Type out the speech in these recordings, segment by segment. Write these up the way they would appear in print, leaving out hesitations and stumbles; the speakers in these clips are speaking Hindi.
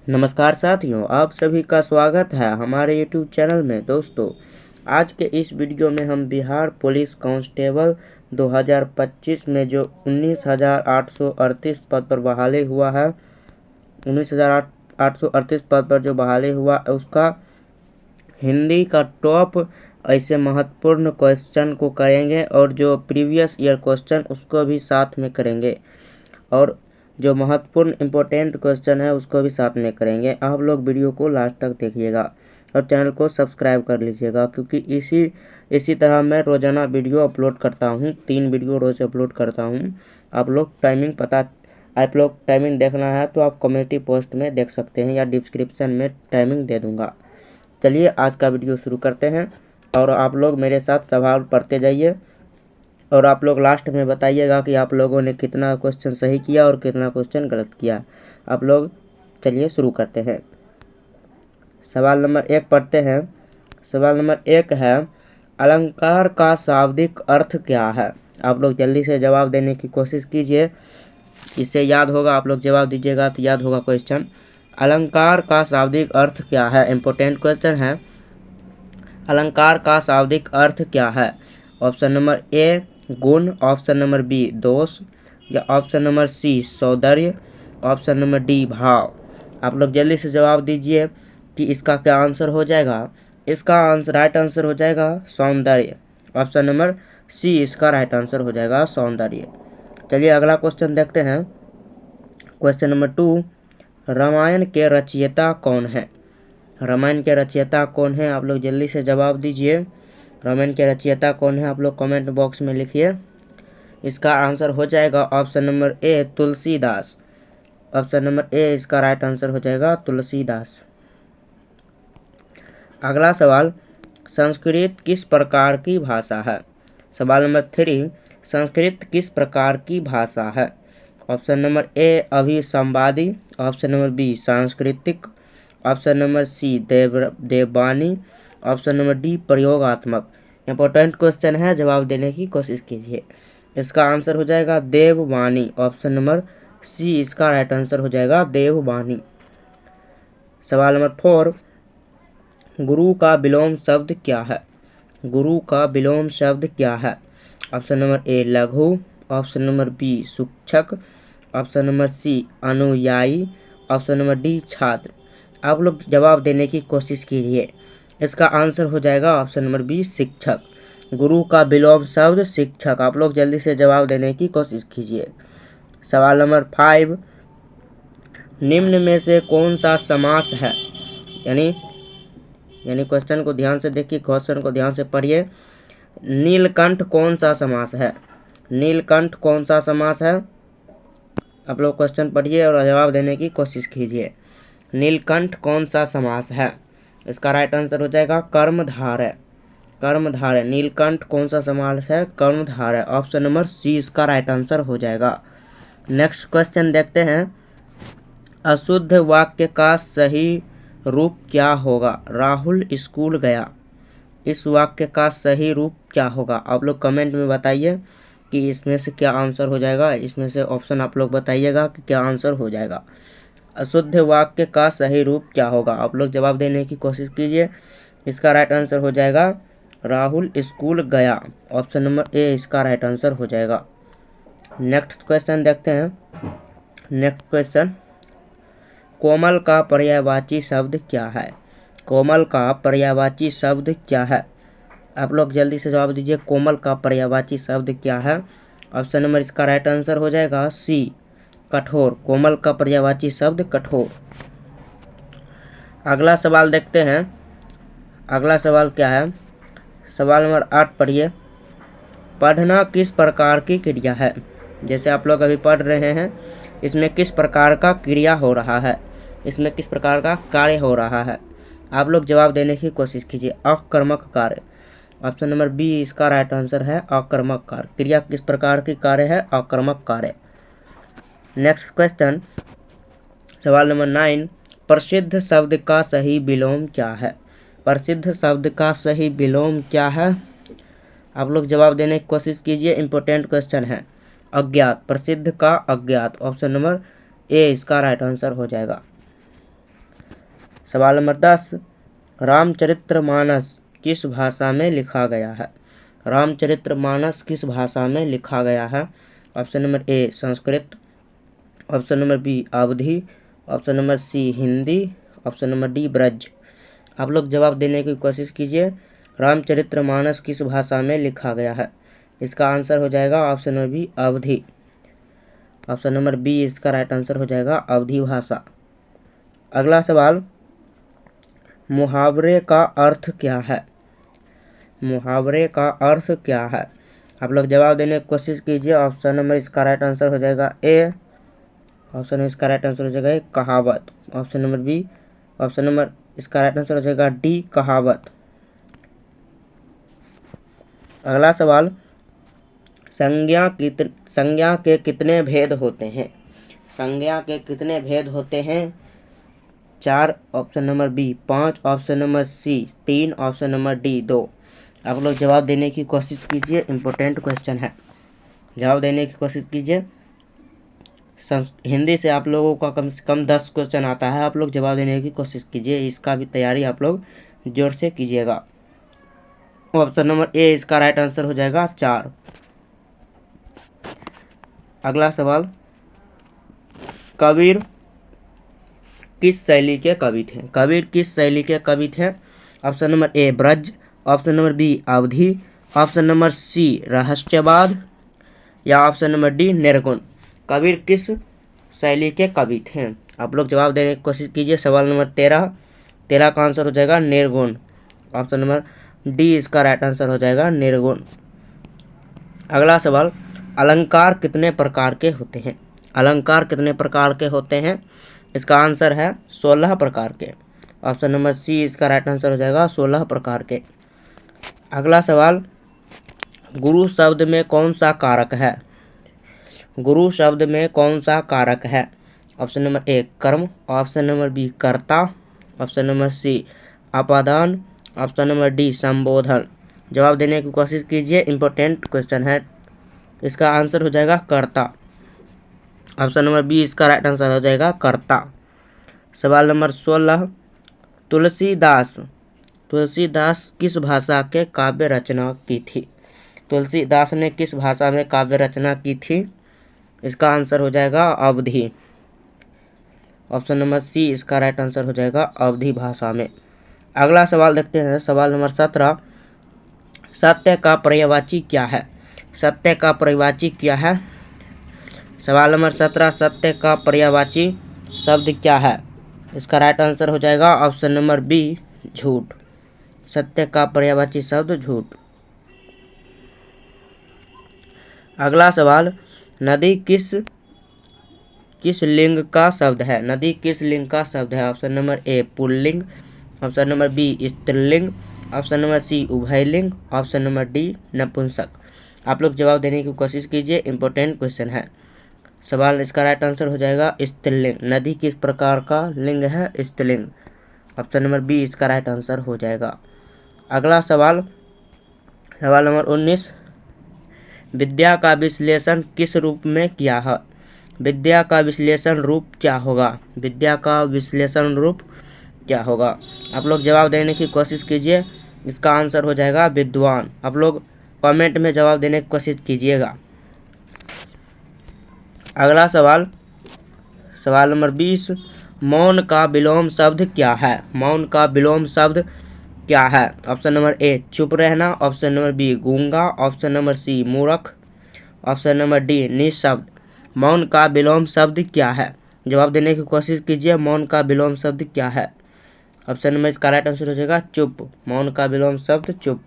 नमस्कार साथियों, आप सभी का स्वागत है हमारे YouTube चैनल में। दोस्तों, आज के इस वीडियो में हम बिहार पुलिस कांस्टेबल 2025 में जो 19,838 पद पर बहाली हुआ है, 19,838 पद पर जो बहाली हुआ उसका हिंदी का टॉप ऐसे महत्वपूर्ण क्वेश्चन को करेंगे और जो प्रीवियस ईयर क्वेश्चन उसको भी साथ में करेंगे और जो महत्वपूर्ण इम्पोर्टेंट क्वेश्चन है उसको भी साथ में करेंगे। आप लोग वीडियो को लास्ट तक देखिएगा और चैनल को सब्सक्राइब कर लीजिएगा, क्योंकि इसी तरह मैं रोज़ाना वीडियो अपलोड करता हूँ। 3 वीडियो रोज़ अपलोड करता हूँ। आप लोग टाइमिंग देखना है तो आप कम्युनिटी पोस्ट में देख सकते हैं या डिस्क्रिप्शन में टाइमिंग दे दूँगा। चलिए आज का वीडियो शुरू करते हैं और आप लोग मेरे साथ सवाल पढ़ते जाइए और आप लोग लास्ट में बताइएगा कि आप लोगों ने कितना क्वेश्चन सही किया और कितना क्वेश्चन गलत किया। आप लोग चलिए शुरू करते हैं। सवाल नंबर 1 पढ़ते हैं। सवाल नंबर 1 है, अलंकार का शाब्दिक अर्थ क्या है? आप लोग जल्दी से जवाब देने की कोशिश कीजिए, इससे याद होगा। आप लोग जवाब दीजिएगा तो याद होगा क्वेश्चन। अलंकार का शाब्दिक अर्थ क्या है? इम्पोर्टेंट क्वेश्चन है। अलंकार का शाब्दिक अर्थ क्या है? ऑप्शन नंबर ए गुण, ऑप्शन नंबर बी दोष, या ऑप्शन नंबर सी सौंदर्य, ऑप्शन नंबर डी भाव। आप लोग जल्दी से जवाब दीजिए कि इसका क्या आंसर हो जाएगा। इसका राइट आंसर हो जाएगा सौंदर्य। ऑप्शन नंबर सी इसका राइट आंसर हो जाएगा सौंदर्य। चलिए अगला क्वेश्चन देखते हैं। क्वेश्चन नंबर 2, रामायण के रचयिता कौन है? रामायण के रचयिता कौन है? आप लोग जल्दी से जवाब दीजिए। रामायण के रचयिता कौन है? आप लोग कमेंट बॉक्स में लिखिए। इसका आंसर हो जाएगा ऑप्शन नंबर ए तुलसीदास। ऑप्शन नंबर ए इसका राइट आंसर हो जाएगा तुलसीदास। अगला सवाल, संस्कृत किस प्रकार की भाषा है? सवाल नंबर 3, संस्कृत किस प्रकार की भाषा है? ऑप्शन नंबर ए अभिसंवादी, ऑप्शन नंबर बी सांस्कृतिक, ऑप्शन नंबर सी देववाणी, ऑप्शन नंबर डी प्रयोगात्मक। इंपॉर्टेंट क्वेश्चन है, जवाब देने की कोशिश कीजिए। इसका आंसर हो जाएगा देववाणी। ऑप्शन नंबर सी इसका राइट आंसर हो जाएगा देववाणी। सवाल नंबर 4, गुरु का विलोम शब्द क्या है? गुरु का विलोम शब्द क्या है? ऑप्शन नंबर ए लघु, ऑप्शन नंबर बी शिक्षक, ऑप्शन नंबर सी अनुयायी, ऑप्शन नंबर डी छात्र। आप लोग जवाब देने की कोशिश कीजिए। इसका आंसर हो जाएगा ऑप्शन नंबर बी शिक्षक। गुरु का विलोम शब्द शिक्षक। आप लोग जल्दी से जवाब देने की कोशिश कीजिए। सवाल नंबर 5, निम्न में से कौन सा समास है? यानी क्वेश्चन को ध्यान से देखिए, क्वेश्चन को ध्यान से पढ़िए। नीलकंठ कौन सा समास है? नीलकंठ कौन सा समास है? आप लोग क्वेश्चन पढ़िए और जवाब देने की कोशिश कीजिए। नीलकंठ कौन सा समास है? इसका राइट आंसर हो जाएगा कर्मधारय। कर्मधारय। नीलकंठ कौन सा समास है? कर्मधारय। ऑप्शन नंबर सी इसका राइट आंसर हो जाएगा। नेक्स्ट क्वेश्चन देखते हैं। अशुद्ध वाक्य का सही रूप क्या होगा? राहुल स्कूल गया। इस वाक्य का सही रूप क्या होगा? आप लोग कमेंट में बताइए कि इसमें से क्या आंसर हो जाएगा। इसमें से ऑप्शन आप लोग बताइएगा कि क्या आंसर हो जाएगा। अशुद्ध वाक्य का सही रूप क्या होगा? आप लोग जवाब देने की कोशिश कीजिए। इसका राइट आंसर हो जाएगा राहुल स्कूल गया। ऑप्शन नंबर ए इसका राइट आंसर हो जाएगा। नेक्स्ट क्वेश्चन देखते हैं। नेक्स्ट क्वेश्चन, कोमल का पर्यायवाची शब्द क्या है? कोमल का पर्यायवाची शब्द क्या है? आप लोग जल्दी से जवाब दीजिए। कोमल का पर्यायवाची शब्द क्या है? ऑप्शन नंबर इसका राइट आंसर हो जाएगा सी कठोर। कोमल का पर्यायवाची शब्द कठोर। अगला सवाल देखते हैं। अगला सवाल क्या है? सवाल नंबर 8 पढ़िए। पढ़ना किस प्रकार की क्रिया है? जैसे आप लोग अभी पढ़ रहे हैं, इसमें किस प्रकार का क्रिया हो रहा है? इसमें किस प्रकार का कार्य हो रहा है? आप लोग जवाब देने की कोशिश कीजिए। अकर्मक कार्य। ऑप्शन नंबर बी इसका राइट आंसर है अकर्मक कार्य। क्रिया किस प्रकार की कार्य है? अकर्मक कार्य। नेक्स्ट क्वेश्चन, सवाल नंबर 9, प्रसिद्ध शब्द का सही विलोम क्या है? प्रसिद्ध शब्द का सही विलोम क्या है? आप लोग जवाब देने की कोशिश कीजिए। इंपॉर्टेंट क्वेश्चन है। अज्ञात। प्रसिद्ध का अज्ञात। ऑप्शन नंबर ए इसका राइट आंसर हो जाएगा। सवाल नंबर 10, रामचरितमानस किस भाषा में लिखा गया है? रामचरितमानस किस भाषा में लिखा गया है? Option number A Sanskrit, option number B Awadhi, option number C Hindi, option number D Braj. आप लोग जवाब देने की कोशिश कीजिए। रामचरितमानस किस भाषा में लिखा गया है? इसका आंसर हो जाएगा option number B Awadhi. Option number B इसका राइट आंसर हो जाएगा अवधी भाषा। अगला सवाल, मुहावरे का अर्थ क्या है? मुहावरे का अर्थ क्या है? आप लोग जवाब देने की कोशिश कीजिए। ऑप्शन नंबर इसका राइट आंसर हो जाएगा ए, ऑप्शन में इसका राइट आंसर हो जाएगा कहावत। Option number B, option number इसका राइट आंसर हो जाएगा डी कहावत। अगला सवाल, संज्ञा के कितने भेद होते हैं? संज्ञा के कितने भेद होते हैं? 4, option number B 5, option number C 3, option number D 2। आप लोग जवाब देने की कोशिश कीजिए, इम्पोर्टेंट क्वेश्चन है, जवाब देने की कोशिश कीजिए। हिंदी से आप लोगों का कम से कम 10 क्वेश्चन आता है, आप लोग जवाब देने की कोशिश कीजिए, इसका भी तैयारी आप लोग जोर से कीजिएगा। ऑप्शन नंबर ए इसका राइट आंसर हो जाएगा 4। अगला सवाल, कबीर किस शैली के कवि थे? कबीर किस शैली के कवि थे? Option number A Braj, option number B Awadhi, option number C रहस्यवाद, या ऑप्शन नंबर डी निर्गुण। कबीर किस शैली के कवि थे? आप लोग जवाब देने की कोशिश कीजिए। सवाल नंबर 13 का आंसर हो जाएगा निर्गुण। ऑप्शन नंबर डी इसका राइट आंसर हो जाएगा निर्गुण। अगला सवाल, अलंकार कितने प्रकार के होते हैं? अलंकार कितने प्रकार के होते हैं? इसका आंसर है 16 प्रकार के। ऑप्शन नंबर सी इसका राइट आंसर हो जाएगा 16 प्रकार के। अगला सवाल, गुरु शब्द में कौन सा कारक है? गुरु शब्द में कौन सा कारक है? ऑप्शन नंबर ए कर्म, ऑप्शन नंबर बी कर्ता, ऑप्शन नंबर सी अपादान, ऑप्शन नंबर डी संबोधन। जवाब देने की कोशिश कीजिए, इंपॉर्टेंट क्वेश्चन है, इसका आंसर हो जाएगा कर्ता। ऑप्शन नंबर बी इसका राइट आंसर हो जाएगा कर्ता। सवाल नंबर 16, तुलसीदास किस भाषा के काव्य रचना की थी? तुलसीदास ने किस भाषा में काव्य रचना की थी? इसका आंसर हो जाएगा अवधी। ऑप्शन नंबर सी इसका राइट आंसर हो जाएगा अवधी भाषा में। अगला सवाल देखते हैं, सवाल नंबर 17, सत्य का पर्यायवाची क्या है? सत्य का पर्यायवाची क्या है? सवाल नंबर 17, सत्य का पर्यायवाची शब्द क्या है? इसका राइट आंसर हो जाएगा ऑप्शन नंबर बी झूठ। सत्य का पर्यायवाची शब्द झूठ। अगला सवाल, नदी किस लिंग का शब्द है? नदी किस लिंग का शब्द है? ऑप्शन नंबर ए पुल्लिंग, ऑप्शन नंबर बी स्त्रीलिंग, ऑप्शन नंबर सी उभयलिंग, ऑप्शन नंबर डी नपुंसक। आप लोग जवाब देने की कोशिश कीजिए, इंपॉर्टेंट क्वेश्चन है। सवाल इसका राइट आंसर हो जाएगा स्त्रीलिंग। नदी किस प्रकार का लिंग है? स्त्रीलिंग। ऑप्शन नंबर बी इसका राइट आंसर हो जाएगा। अगला सवाल, सवाल नंबर 19, विद्या का विश्लेषण किस रूप में किया है? विद्या का विश्लेषण रूप क्या होगा? विद्या का विश्लेषण रूप क्या होगा? आप लोग जवाब देने की कोशिश कीजिए, इसका आंसर हो जाएगा विद्वान। आप लोग कमेंट में जवाब देने की कोशिश कीजिएगा। अगला सवाल, सवाल नंबर 20, मौन का विलोम शब्द क्या है? मौन का विलोम शब्द क्या है? ऑप्शन नंबर ए चुप रहना, ऑप्शन नंबर बी गूंगा, ऑप्शन नंबर सी मूर्ख, ऑप्शन नंबर डी निःशब्द। मौन का विलोम शब्द क्या है? जवाब देने की कोशिश कीजिए, मौन का विलोम शब्द क्या है? ऑप्शन नंबर इसका राइट आंसर हो जाएगा चुप। मौन का विलोम शब्द चुप।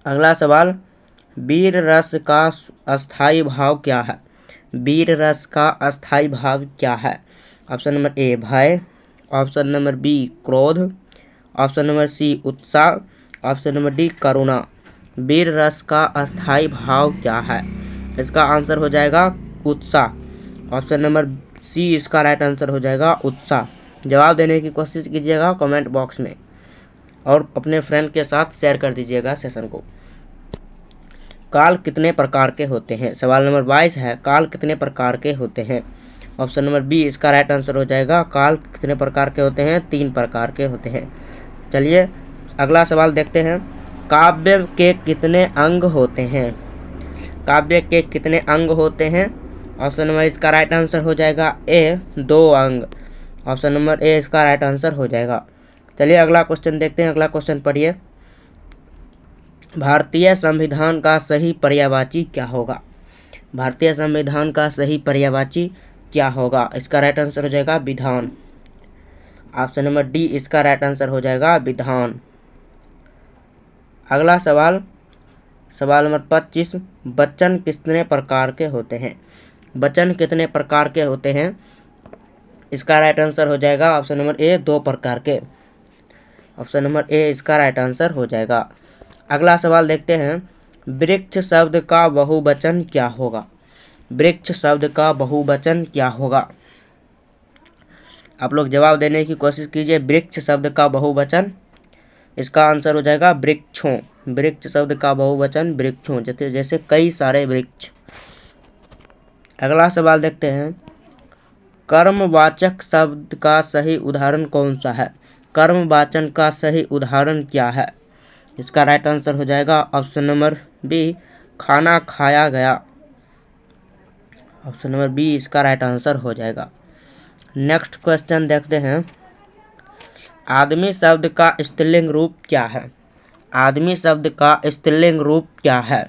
अगला सवाल, वीर रस का अस्थायी भाव क्या है? वीर रस का अस्थायी भाव क्या है? ऑप्शन नंबर ए भय, ऑप्शन नंबर बी क्रोध, ऑप्शन नंबर सी उत्साह, ऑप्शन नंबर डी करुणा। वीर रस का अस्थायी भाव क्या है? इसका आंसर हो जाएगा उत्साह। ऑप्शन नंबर सी इसका राइट आंसर हो जाएगा उत्साह। जवाब देने की कोशिश कीजिएगा कमेंट बॉक्स में और अपने फ्रेंड के साथ शेयर कर दीजिएगा सेशन को। काल कितने प्रकार के होते हैं? सवाल नंबर 22 है, काल कितने प्रकार के होते हैं? ऑप्शन नंबर बी इसका राइट आंसर हो जाएगा। काल कितने प्रकार के होते हैं? 3 प्रकार के होते हैं। चलिए अगला सवाल देखते हैं। काव्य के कितने अंग होते हैं? काव्य के कितने अंग होते हैं? ऑप्शन नंबर इसका राइट आंसर हो जाएगा ए 2 अंग। ऑप्शन नंबर ए इसका राइट आंसर हो जाएगा। चलिए अगला क्वेश्चन देखते हैं। अगला क्वेश्चन पढ़िए। भारतीय संविधान का सही पर्यायवाची क्या होगा? भारतीय संविधान का सही पर्यायवाची क्या होगा? इसका राइट आंसर हो जाएगा विधान। ऑप्शन नंबर डी इसका राइट आंसर हो जाएगा विधान। अगला सवाल नंबर 25। वचन कितने प्रकार के होते हैं? वचन कितने प्रकार के होते हैं? इसका राइट आंसर हो जाएगा ऑप्शन नंबर ए 2 प्रकार के। ऑप्शन नंबर ए इसका राइट आंसर हो जाएगा। अगला सवाल देखते हैं। वृक्ष शब्द का बहुवचन क्या होगा? वृक्ष शब्द का बहुवचन क्या होगा? आप लोग जवाब देने की कोशिश कीजिए। वृक्ष शब्द का बहुवचन, इसका आंसर हो जाएगा वृक्षों। वृक्ष शब्द का बहुवचन वृक्षों, जैसे कई सारे वृक्ष। अगला सवाल देखते हैं। कर्मवाचक शब्द का सही उदाहरण कौन सा है? कर्मवाचन का सही उदाहरण क्या है? इसका राइट आंसर हो जाएगा ऑप्शन नंबर बी खाना खाया गया। ऑप्शन नंबर बी इसका राइट आंसर हो जाएगा। नेक्स्ट क्वेश्चन देखते हैं। आदमी शब्द का स्त्रीलिंग रूप क्या है? आदमी शब्द का स्त्रीलिंग रूप क्या है?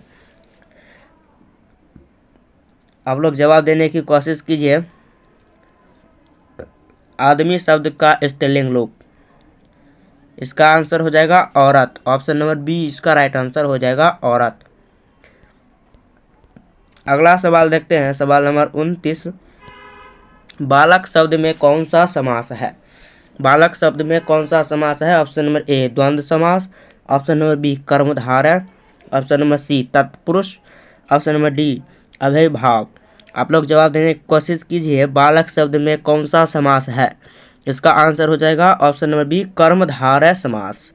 आप लोग जवाब देने की कोशिश कीजिए। आदमी शब्द का स्त्रीलिंग रूप, इसका आंसर हो जाएगा औरत। ऑप्शन नंबर बी इसका राइट आंसर हो जाएगा औरत। अगला सवाल देखते हैं। सवाल नंबर 29। बालक शब्द में कौन सा समास है? बालक शब्द में कौन सा समास है? ऑप्शन नंबर ए द्वंद्व समास। ऑप्शन नंबर बी कर्मधारय। ऑप्शन नंबर सी तत्पुरुष। ऑप्शन नंबर डी अव्ययभाव। आप लोग जवाब देने की कोशिश कीजिए। बालक शब्द में कौन सा समास है? इसका आंसर हो जाएगा ऑप्शन नंबर बी कर्मधारय समास।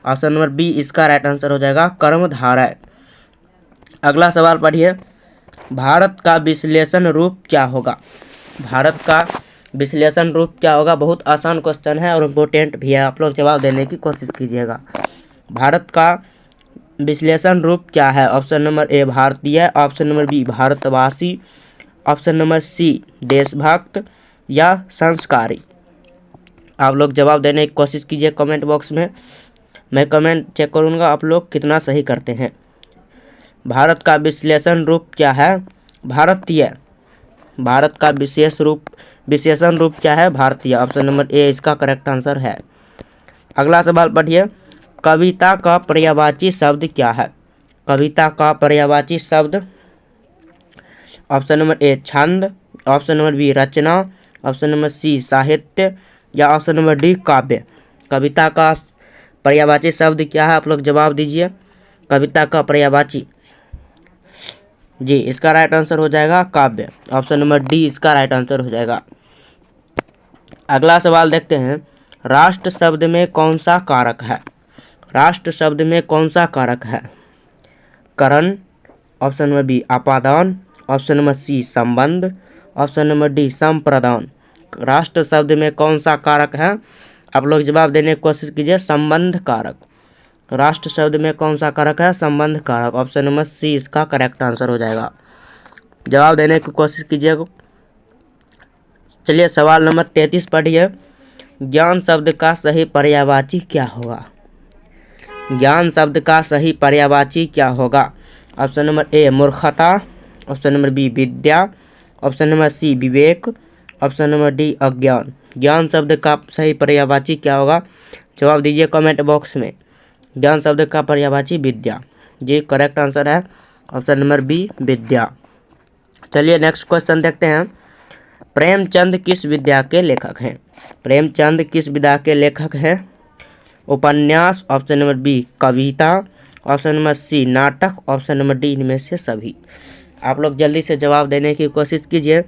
ऑप्शन नंबर बी इसका राइट आंसर हो जाएगा कर्मधारय। अगला सवाल पढ़िए। भारत का विश्लेषण रूप क्या होगा? भारत का विश्लेषण रूप क्या होगा? बहुत आसान क्वेश्चन है और इम्पोर्टेंट भी है। आप लोग जवाब देने की कोशिश कीजिएगा। भारत का विश्लेषण रूप क्या है? ऑप्शन नंबर ए भारतीय। ऑप्शन नंबर बी भारतवासी। ऑप्शन नंबर सी देशभक्त या संस्कारी। आप लोग जवाब देने की कोशिश कीजिए कमेंट बॉक्स में। मैं कमेंट चेक करूँगा आप लोग कितना सही करते हैं। भारत का विश्लेषण रूप क्या है? भारतीय। भारत का विशेषण रूप क्या है? भारतीय। ऑप्शन नंबर ए इसका करेक्ट आंसर है। अगला सवाल पढ़िए। कविता का पर्यायवाची शब्द क्या है? कविता का पर्यायवाची शब्द, ऑप्शन नंबर ए छंद। ऑप्शन नंबर बी रचना। ऑप्शन नंबर सी साहित्य या ऑप्शन नंबर डी काव्य। कविता का पर्यायवाची शब्द क्या है? आप लोग जवाब दीजिए। कविता का पर्यायवाची, जी इसका राइट आंसर हो जाएगा काव्य। ऑप्शन नंबर डी इसका राइट आंसर हो जाएगा। अगला सवाल देखते हैं। राष्ट्र शब्द में कौन सा कारक है? राष्ट्र शब्द में कौन सा कारक है? करण। ऑप्शन नंबर बी अपादान। ऑप्शन नंबर सी संबंध। ऑप्शन नंबर डी संप्रदान। राष्ट्र शब्द में कौन सा कारक है? आप लोग जवाब देने की कोशिश कीजिए। संबंध कारक। राष्ट्र शब्द में कौन सा कारक है? संबंध कारक। ऑप्शन नंबर सी इसका करेक्ट आंसर हो जाएगा। जवाब देने की कोशिश कीजिए। चलिए सवाल नंबर 33 पढ़िए। ज्ञान शब्द का सही पर्यायवाची क्या होगा? ज्ञान शब्द का सही पर्यायवाची क्या होगा? ऑप्शन नंबर ए मूर्खता। ऑप्शन नंबर बी विद्या। ऑप्शन नंबर सी विवेक। ऑप्शन नंबर डी अज्ञान। ज्ञान शब्द का सही पर्यायवाची क्या होगा? जवाब दीजिए कमेंट बॉक्स में। ज्ञान शब्द का पर्यायवाची विद्या, जी करेक्ट आंसर है ऑप्शन नंबर बी विद्या। चलिए नेक्स्ट क्वेश्चन देखते हैं। प्रेमचंद किस विधा के लेखक हैं? प्रेमचंद किस विधा के लेखक हैं? उपन्यास। ऑप्शन नंबर बी कविता। ऑप्शन नंबर सी नाटक। ऑप्शन नंबर डी इनमें से सभी। आप लोग जल्दी से जवाब देने की कोशिश कीजिए।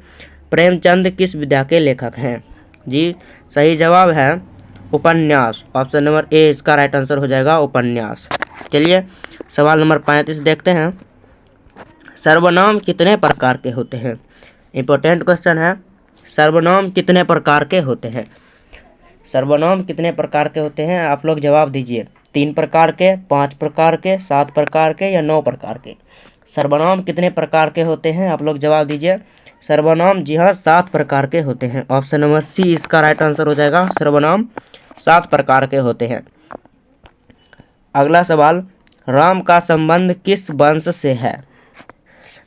प्रेमचंद किस विधा के लेखक हैं? जी सही जवाब है उपन्यास। ऑप्शन नंबर ए इसका राइट आंसर हो जाएगा उपन्यास। चलिए सवाल नंबर 35 देखते हैं। सर्वनाम कितने प्रकार के होते हैं? इंपॉर्टेंट क्वेश्चन है। सर्वनाम कितने प्रकार के होते हैं? सर्वनाम कितने प्रकार के होते हैं? आप लोग जवाब दीजिए। 3 प्रकार के, 5 प्रकार के, 7 प्रकार के या 9 प्रकार के? सर्वनाम कितने प्रकार के होते हैं? आप लोग जवाब दीजिए। सर्वनाम जी हाँ 7 प्रकार के होते हैं। ऑप्शन नंबर सी इसका राइट आंसर हो जाएगा। सर्वनाम 7 प्रकार के होते हैं। अगला सवाल, राम का संबंध किस वंश से है?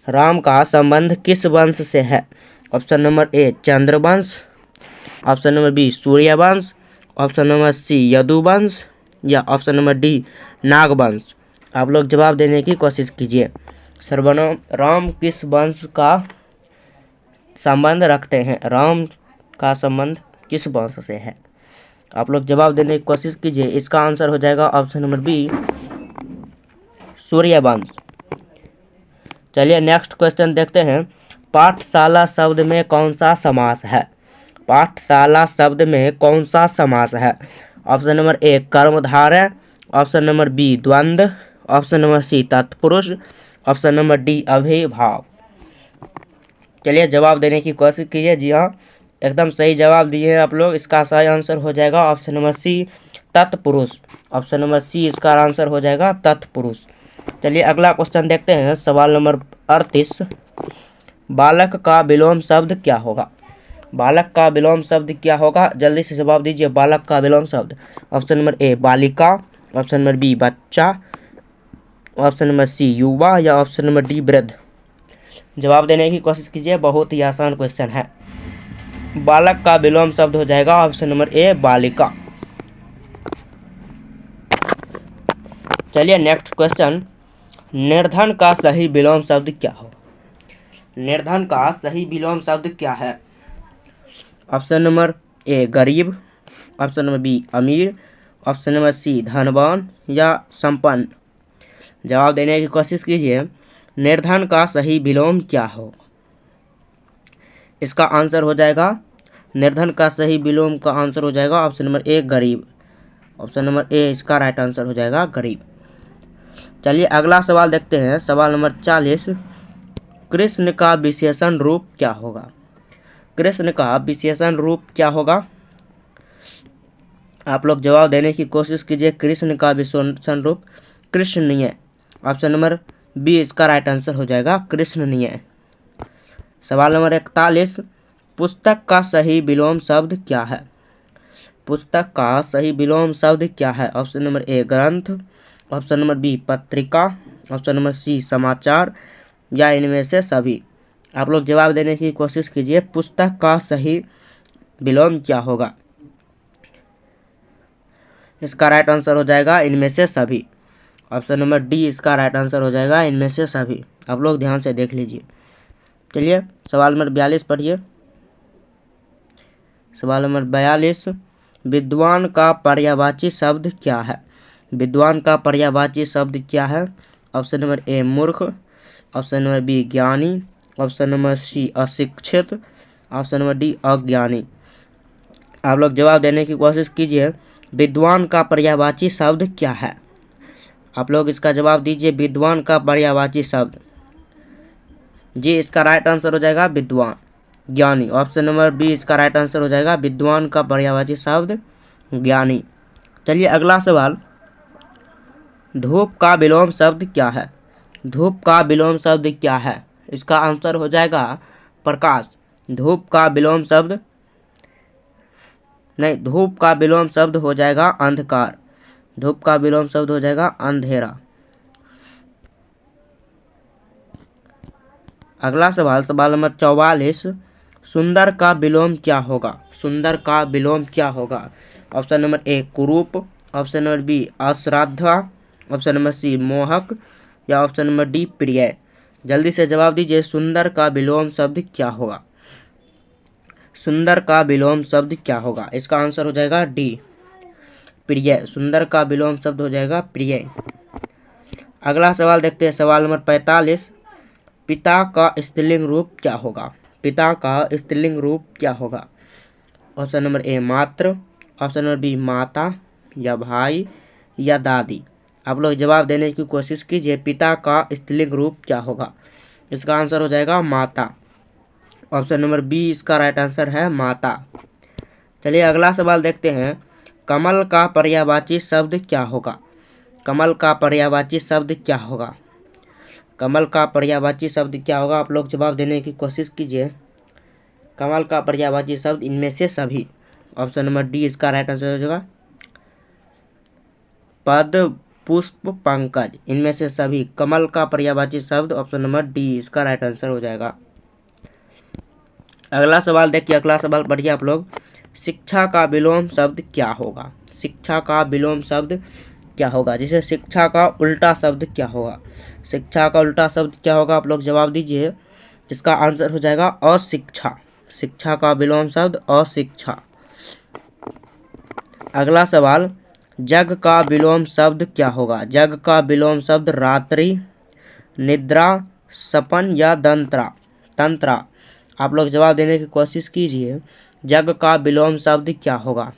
राम का संबंध किस वंश से है? ऑप्शन नंबर ए चंद्रवंश, ऑप्शन नंबर बी सूर्यवंश, ऑप्शन नंबर सी यदुवंश या ऑप्शन नंबर डी नागवंश। आप लोग जवाब देने की कोशिश कीजिए। सर्वनाम राम किस वंश का संबंध रखते हैं? राम का संबंध किस वंश से है? आप लोग जवाब देने की कोशिश कीजिए। इसका आंसर हो जाएगा ऑप्शन नंबर बी सूर्यवंश। चलिए नेक्स्ट क्वेश्चन देखते हैं। पाठशाला शब्द में कौन सा समास है? पाठशाला शब्द में कौन सा समास है? ऑप्शन नंबर ए कर्मधारय, ऑप्शन नंबर बी द्वंद्व, ऑप्शन नंबर सी तत्पुरुष, ऑप्शन नंबर डी अभिभाव। चलिए जवाब देने की कोशिश कीजिए। जी हाँ एकदम सही जवाब दिए हैं आप लोग। इसका सही आंसर हो जाएगा ऑप्शन नंबर सी तत्पुरुष। ऑप्शन नंबर सी इसका आंसर हो जाएगा तत्पुरुष। चलिए अगला क्वेश्चन देखते हैं। सवाल नंबर 38, बालक का विलोम शब्द क्या होगा? बालक का विलोम शब्द क्या होगा? जल्दी से जवाब दीजिए। बालक का विलोम शब्द ऑप्शन नंबर ए बालिका, ऑप्शन नंबर बी बच्चा, ऑप्शन नंबर सी युवा या ऑप्शन नंबर डी वृद्ध। जवाब देने की कोशिश कीजिए। बहुत ही आसान क्वेश्चन है। बालक का विलोम शब्द हो जाएगा ऑप्शन नंबर ए बालिका। चलिए नेक्स्ट क्वेश्चन, निर्धन का सही विलोम शब्द क्या हो? निर्धन का सही विलोम शब्द क्या है? ऑप्शन नंबर ए गरीब, ऑप्शन नंबर बी अमीर, ऑप्शन नंबर सी धनवान या संपन्न। जवाब देने की कोशिश कीजिए। निर्धन का सही विलोम क्या हो? इसका आंसर हो जाएगा, निर्धन का सही विलोम का आंसर हो जाएगा ऑप्शन नंबर ए गरीब। ऑप्शन नंबर ए इसका राइट आंसर हो जाएगा गरीब। चलिए अगला सवाल देखते हैं। सवाल नंबर 40, कृष्ण का विशेषण रूप क्या होगा? कृष्ण का विशेषण रूप क्या होगा? आप लोग जवाब देने की कोशिश कीजिए। कृष्ण का विशेषण रूप कृष्णीय। ऑप्शन नंबर बी इसका राइट आंसर हो जाएगा कृष्णनीय। सवाल नंबर 41, पुस्तक का सही विलोम शब्द क्या है? पुस्तक का सही विलोम शब्द क्या है? ऑप्शन नंबर ए ग्रंथ, ऑप्शन नंबर बी पत्रिका, ऑप्शन नंबर सी समाचार या इनमें से सभी। आप लोग जवाब देने की कोशिश कीजिए। पुस्तक का सही विलोम क्या होगा? इसका राइट आंसर हो जाएगा इनमें से सभी। ऑप्शन नंबर डी इसका राइट आंसर हो जाएगा इनमें से सभी। आप लोग ध्यान से देख लीजिए। चलिए सवाल नंबर 42 पढ़िए। सवाल नंबर 42, विद्वान का पर्यायवाची शब्द क्या है? विद्वान का पर्यायवाची शब्द क्या है? ऑप्शन नंबर ए मूर्ख, ऑप्शन नंबर बी ज्ञानी, ऑप्शन नंबर सी अशिक्षित, ऑप्शन नंबर डी अज्ञानी। आप लोग जवाब देने की कोशिश कीजिए। विद्वान का पर्यायवाची शब्द क्या है? आप लोग इसका जवाब दीजिए। विद्वान का पर्यायवाची शब्द जी इसका राइट आंसर हो जाएगा विद्वान ज्ञानी। ऑप्शन नंबर बी इसका राइट आंसर हो जाएगा विद्वान का पर्यायवाची शब्द ज्ञानी। चलिए अगला सवाल, धूप का विलोम शब्द क्या है? धूप का विलोम शब्द क्या है? इसका आंसर हो जाएगा प्रकाश। धूप का विलोम शब्द नहीं, धूप का विलोम शब्द हो जाएगा अंधकार। धूप का विलोम शब्द हो जाएगा अंधेरा। अगला सवाल, सवाल नंबर 44, सुंदर का विलोम क्या होगा? सुंदर का विलोम क्या होगा? ऑप्शन नंबर ए कुरूप, ऑप्शन नंबर बी अश्राद्धा, ऑप्शन नंबर सी मोहक या ऑप्शन नंबर डी प्रिय। जल्दी से जवाब दीजिए। सुंदर का विलोम शब्द क्या होगा? सुंदर का विलोम शब्द क्या होगा? इसका आंसर हो जाएगा डी प्रिय। सुंदर का विलोम शब्द हो जाएगा प्रिय। अगला सवाल देखते हैं। सवाल नंबर 45, पिता का स्त्रीलिंग रूप क्या होगा? पिता का स्त्रीलिंग रूप क्या होगा? ऑप्शन नंबर ए मात्र, ऑप्शन नंबर बी माता या भाई या दादी। आप लोग जवाब देने की कोशिश कीजिए। पिता का स्त्रीलिंग रूप क्या होगा? इसका आंसर हो जाएगा माता। ऑप्शन नंबर बी इसका राइट आंसर है माता। चलिए अगला सवाल देखते हैं, कमल का पर्यायवाची शब्द क्या होगा? कमल का पर्यायवाची शब्द क्या होगा? कमल का पर्यायवाची शब्द क्या होगा? आप लोग जवाब देने की कोशिश कीजिए। कमल का पर्यायवाची शब्द इनमें से सभी। ऑप्शन नंबर डी इसका राइट आंसर हो जाएगा। पद, पुष्प, पंकज, इनमें से सभी। कमल का पर्यायवाची शब्द ऑप्शन नंबर डी इसका राइट आंसर हो जाएगा। अगला सवाल देखिए, अगला सवाल पढ़िए आप लोग। शिक्षा का विलोम शब्द क्या होगा? शिक्षा का विलोम शब्द क्या होगा? जैसे शिक्षा का उल्टा शब्द क्या होगा? शिक्षा का उल्टा शब्द क्या होगा? आप लोग जवाब दीजिए। इसका आंसर हो जाएगा अशिक्षा। शिक्षा का विलोम शब्द अशिक्षा। अगला सवाल, जग का विलोम शब्द क्या होगा? जग का विलोम शब्द रात्रि, निद्रा, सपन या तंत्रा। आप लोग जवाब देने की कोशिश कीजिए। जग का विलोम शब्द क्या होगा?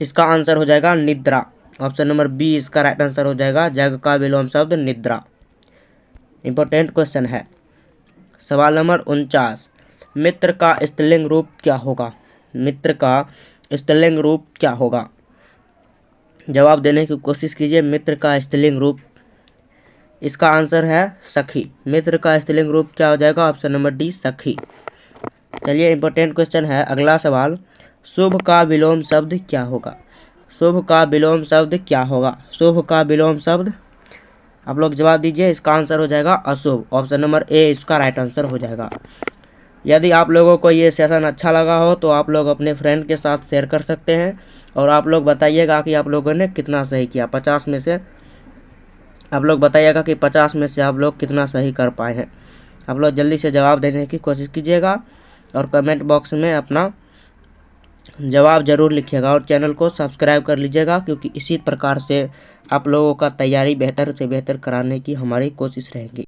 इसका आंसर हो जाएगा निद्रा। ऑप्शन नंबर बी इसका राइट आंसर हो जाएगा। जग का विलोम शब्द निद्रा। इंपॉर्टेंट क्वेश्चन है। सवाल नंबर 49, मित्र का स्त्रीलिंग रूप क्या होगा? मित्र का स्त्रीलिंग रूप क्या होगा? जवाब देने की कोशिश कीजिए। मित्र का स्त्रीलिंग रूप, इसका आंसर है सखी। मित्र का स्त्रीलिंग रूप क्या हो जाएगा? ऑप्शन नंबर डी सखी। चलिए इंपॉर्टेंट क्वेश्चन है अगला सवाल, शुभ का विलोम शब्द क्या होगा? शुभ का विलोम शब्द क्या होगा? शुभ का विलोम शब्द आप लोग जवाब दीजिए। इसका आंसर हो जाएगा अशुभ। ऑप्शन नंबर ए इसका राइट आंसर हो जाएगा। यदि आप लोगों को ये सेशन अच्छा लगा हो तो आप लोग अपने फ्रेंड के साथ शेयर कर सकते हैं और आप लोग बताइएगा कि आप लोगों ने कितना सही किया। 50 में से आप लोग बताइएगा कि 50 में से आप लोग कितना सही कर पाए हैं। आप लोग जल्दी से जवाब देने की कोशिश कीजिएगा और कमेंट बॉक्स में अपना जवाब ज़रूर लिखिएगा और चैनल को सब्सक्राइब कर लीजिएगा, क्योंकि इसी प्रकार से आप लोगों का तैयारी बेहतर से बेहतर कराने की हमारी कोशिश रहेगी।